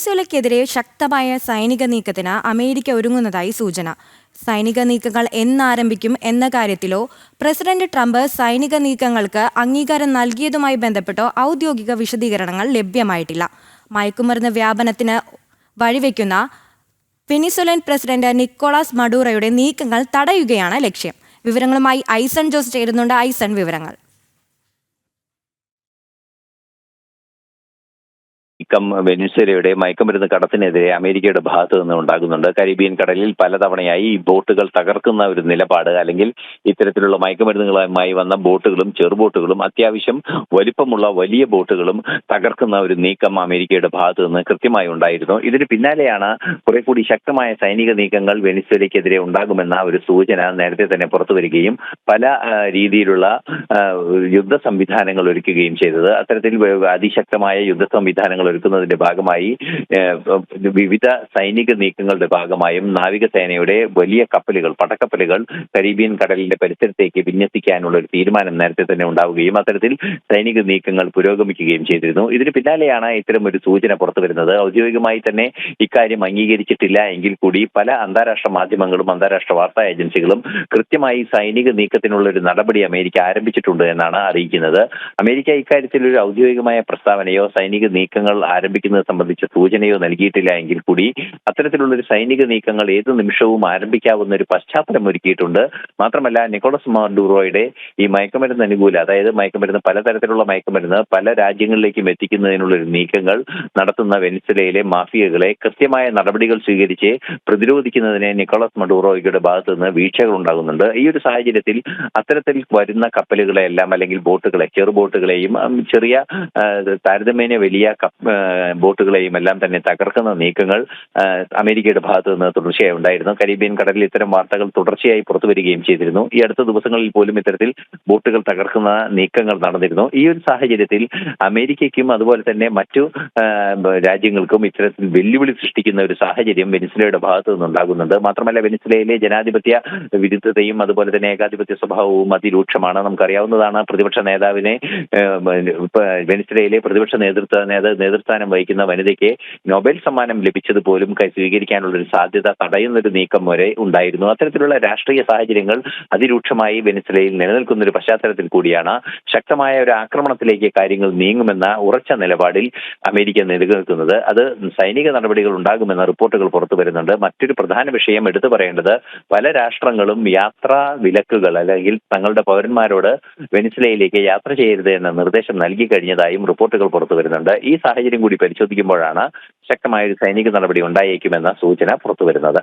വെനിസ്വേലയ്ക്കെതിരെ ശക്തമായ സൈനിക നീക്കത്തിന് അമേരിക്ക ഒരുങ്ങുന്നതായി സൂചന. സൈനിക നീക്കങ്ങൾ എന്നാരംഭിക്കും എന്ന കാര്യത്തിലോ പ്രസിഡന്റ് ട്രംപ് സൈനിക നീക്കങ്ങൾക്ക് അംഗീകാരം നൽകിയതുമായി ബന്ധപ്പെട്ടോ ഔദ്യോഗിക വിശദീകരണങ്ങൾ ലഭ്യമായിട്ടില്ല. മയക്കുമരുന്ന് വ്യാപനത്തിന് വഴിവെക്കുന്ന വെനിസ്വേലൻ പ്രസിഡന്റ് നിക്കോളാസ് മഡൂറോയുടെ നീക്കങ്ങൾ തടയുകയാണ് ലക്ഷ്യം. വിവരങ്ങളുമായി ഐസൺ ജോസ് ചേരുന്നുണ്ട്. ഐസൺ, വിവരങ്ങൾ. വെനിസ്വേലയുടെ മയക്കുമരുന്ന് കടത്തിനെതിരെ അമേരിക്കയുടെ ഭാഗത്തു നിന്ന് ഉണ്ടാകുന്നുണ്ട്. കരീബിയൻ കടലിൽ പലതവണയായി ഈ ബോട്ടുകൾ തകർക്കുന്ന ഒരു നിലപാട്, അല്ലെങ്കിൽ ഇത്തരത്തിലുള്ള മയക്കുമരുന്നുകളുമായി വന്ന ബോട്ടുകളും ചെറുബോട്ടുകളും അത്യാവശ്യം വലിപ്പമുള്ള വലിയ ബോട്ടുകളും തകർക്കുന്ന ഒരു നീക്കം അമേരിക്കയുടെ ഭാഗത്തു നിന്ന് കൃത്യമായി ഉണ്ടായിരുന്നു. ഇതിന് പിന്നാലെയാണ് കുറെ കൂടി ശക്തമായ സൈനിക നീക്കങ്ങൾ വെനിസ്വേലയ്ക്കെതിരെ ഉണ്ടാകുമെന്ന ഒരു സൂചന നേരത്തെ തന്നെ പുറത്തു വരികയും പല രീതിയിലുള്ള യുദ്ധ സംവിധാനങ്ങൾ ഒരുക്കുകയും ചെയ്തത്. അത്തരത്തിൽ അതിശക്തമായ യുദ്ധ സംവിധാനങ്ങൾ ഒരുക്കുന്നതിന്റെ ഭാഗമായി വിവിധ സൈനിക നീക്കങ്ങളുടെ ഭാഗമായും നാവികസേനയുടെ വലിയ കപ്പലുകൾ, പടക്കപ്പലുകൾ കരീബിയൻ കടലിന്റെ പരിസരത്തേക്ക് വിന്യസിക്കാനുള്ള ഒരു തീരുമാനം നേരത്തെ തന്നെ ഉണ്ടാവുകയും അത്തരത്തിൽ സൈനിക നീക്കങ്ങൾ പുരോഗമിക്കുകയും ചെയ്തിരുന്നു. ഇതിന് പിന്നാലെയാണ് ഇത്തരം ഒരു സൂചന പുറത്തു വരുന്നത്. ഔദ്യോഗികമായി തന്നെ ഇക്കാര്യം അംഗീകരിച്ചിട്ടില്ല എങ്കിൽ കൂടി പല അന്താരാഷ്ട്ര മാധ്യമങ്ങളും അന്താരാഷ്ട്ര വാർത്താ ഏജൻസികളും കൃത്യമായി സൈനിക നീക്കത്തിനുള്ള ഒരു നടപടി അമേരിക്ക ആരംഭിച്ചിട്ടുണ്ട് എന്നാണ് അറിയിക്കുന്നത്. അമേരിക്ക ഇക്കാര്യത്തിൽ ഒരു ഔദ്യോഗികമായ പ്രസ്താവനയോ സൈനിക നീക്കങ്ങൾ ആരംഭിക്കുന്നത് സംബന്ധിച്ച സൂചനയോ നൽകിയിട്ടില്ല എങ്കിൽ കൂടി അത്തരത്തിലുള്ള ഒരു സൈനിക നീക്കങ്ങൾ ഏതു നിമിഷവും ആരംഭിക്കാവുന്ന ഒരു പശ്ചാത്തലം ഒരുക്കിയിട്ടുണ്ട്. മാത്രമല്ല, നിക്കോളാസ് മഡൂറോയുടെ ഈ മയക്കുമരുന്ന് അനുകൂല, അതായത് മയക്കുമരുന്ന്, പലതരത്തിലുള്ള മയക്കുമരുന്ന് പല രാജ്യങ്ങളിലേക്കും എത്തിക്കുന്നതിനുള്ള ഒരു നീക്കങ്ങൾ നടത്തുന്ന വെനിസ്വേലയിലെ മാഫിയകളെ കൃത്യമായ നടപടികൾ സ്വീകരിച്ച് പ്രതിരോധിക്കുന്നതിന് നിക്കോളാസ് മഡൂറോയുടെ ഭാഗത്തു നിന്ന് വീഴ്ചകൾ ഉണ്ടാകുന്നുണ്ട്. ഈ ഒരു സാഹചര്യത്തിൽ അത്തരത്തിൽ വരുന്ന കപ്പലുകളെല്ലാം, അല്ലെങ്കിൽ ബോട്ടുകളെ, ചെറുബോട്ടുകളെയും ചെറിയ താരതമ്യേന വലിയ ബോട്ടുകളെയും എല്ലാം തന്നെ തകർക്കുന്ന നീക്കങ്ങൾ അമേരിക്കയുടെ ഭാഗത്ത് നിന്ന് തുടർച്ചയായി ഉണ്ടായിരുന്നു. കരീബിയൻ കടലിൽ ഇത്തരം വാർത്തകൾ തുടർച്ചയായി പുറത്തു വരികയും ചെയ്തിരുന്നു. ഈ അടുത്ത ദിവസങ്ങളിൽ പോലും ഇത്തരത്തിൽ ബോട്ടുകൾ തകർക്കുന്ന നീക്കങ്ങൾ നടന്നിരുന്നു. ഈ ഒരു സാഹചര്യത്തിൽ അമേരിക്കയ്ക്കും അതുപോലെ തന്നെ മറ്റു രാജ്യങ്ങൾക്കും ഇത്തരത്തിൽ വെല്ലുവിളി സൃഷ്ടിക്കുന്ന ഒരു സാഹചര്യം വെനിസ്വേലയുടെ ഭാഗത്തു നിന്നുണ്ടാകുന്നുണ്ട്. മാത്രമല്ല, വെനിസ്വേലയിലെ ജനാധിപത്യ വിരുദ്ധതയും അതുപോലെ തന്നെ ഏകാധിപത്യ സ്വഭാവവും അതിരൂക്ഷമാണ്. നമുക്കറിയാവുന്നതാണ്, പ്രതിപക്ഷ നേതാവിനെ, വെനിസ്വേലയിലെ പ്രതിപക്ഷ നേതൃസ്ഥാനം വഹിക്കുന്ന വനിതയ്ക്ക് നൊബേൽ സമ്മാനം ലഭിച്ചതുപോലും സ്വീകരിക്കാനുള്ള ഒരു സാധ്യത തടയുന്നൊരു നീക്കം വരെ ഉണ്ടായിരുന്നു. അത്തരത്തിലുള്ള രാഷ്ട്രീയ സാഹചര്യങ്ങൾ അതിരൂക്ഷമായി വെനിസ്വേലയിൽ നിലനിൽക്കുന്ന ഒരു പശ്ചാത്തലത്തിൽ കൂടിയാണ് ശക്തമായ ഒരു ആക്രമണത്തിലേക്ക് കാര്യങ്ങൾ നീങ്ങുമെന്ന ഉറച്ച നിലപാടിൽ അമേരിക്ക നിലനിൽക്കുന്നത്. അത് സൈനിക നടപടികൾ ഉണ്ടാകുമെന്ന റിപ്പോർട്ടുകൾ പുറത്തു വരുന്നുണ്ട്. മറ്റൊരു പ്രധാന വിഷയം എടുത്തു പറയേണ്ടത്, പല രാഷ്ട്രങ്ങളും യാത്രാ വിലക്കുകൾ, അല്ലെങ്കിൽ തങ്ങളുടെ പൗരന്മാരോട് വെനിസ്വേലയിലേക്ക് യാത്ര ചെയ്യരുത് എന്ന നിർദ്ദേശം നൽകി കഴിഞ്ഞതായും റിപ്പോർട്ടുകൾ പുറത്തു വരുന്നുണ്ട്. ഈ സാഹചര്യം കൂടി പരിശോധിക്കുമ്പോഴാണ് ശക്തമായ ഒരു സൈനിക നടപടി ഉണ്ടായേക്കുമെന്ന സൂചന പുറത്തു വരുന്നത്.